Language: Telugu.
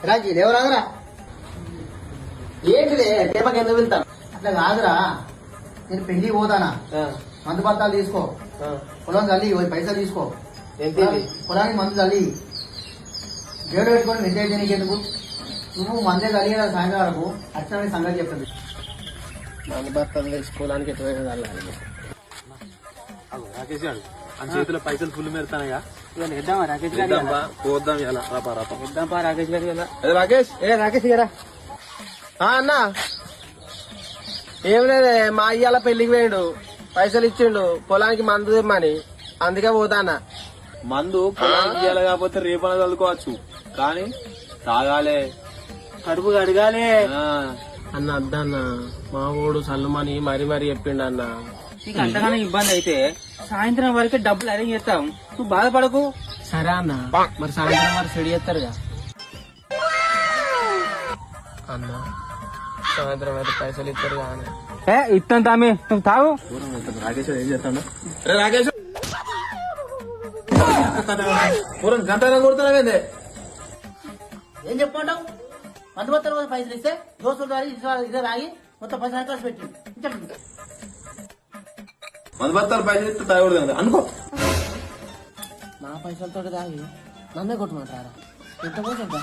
రాజీ లేవరాదురా. ఏంటిదే రేపకి ఎందుకు వెళ్తాను? అట్లా కాదురా, నేను పెళ్లికి పోతానా, మందు పత్రాలు తీసుకో, పొలం చల్లి పైసలు తీసుకో, పొలానికి మందు చల్లి దేవుడు పెట్టుకొని నిద్ర చేయడానికి ఎందుకు? నువ్వు మందే చల్లి సాయంత్రం వరకు అచ్చిన సంగతి చెప్తుంది. మందు పత్రాలు తీసుకోవడానికి ఎటువైనా రాకేష్ గారు ఆ చేతిలో పైసలు ఫుల్ మెరుతానయా? ఇద్దామా రాకేష్ గారు? పోద్దాం ఇలా ఇద్దాంపా రాకేష్ గారు. రాకేష్ గారా అన్నా ఏం లేదే, మా అయ్యాల పెళ్లికి పోయాడు, పైసలు ఇచ్చిండు పొలానికి మందు తెమ్మని, అందుకే పోతానా. మందు పొలానికి ఇయ్యాలి కాకపోతే రేపన చదువుకోవచ్చు, కానీ తాగాలే, కడుపు కడగాలి అన్న. అద్దన్న మా ఊడు సల్లుమని మరీ చెప్పిండు అన్న. నీకు అంతగానో ఇబ్బంది అయితే సాయంత్రం వరకే డబ్బులు అరేంజ్ చేస్తాం, నువ్వు బాధపడకు. సరే అన్న, మరి సాయంత్రం వరకు సెడి చేస్తారుగా అన్న. సాయంత్రం అయితే పైసలు ఇస్తారు కానీ ఇస్తాను తామి, నువ్వు తాగు. రాకేష్ ఏం చేస్తాడు? రాకేష్ గంట కొడుతున్నావేందే? ఏం చెప్పుకుంటావు? మందు పత్రాలు పైసలు ఇస్తే దోస్తులు ఇదే రాగి మొత్తం పైసలు ఖర్చు పెట్టి మందు బత్తాలు పైసలు ఇస్తే తాగకూడదు అనుకో. నా పైసలతో తాగి నన్నే కొట్టుకుంటారా? ఎంత పోతుందా?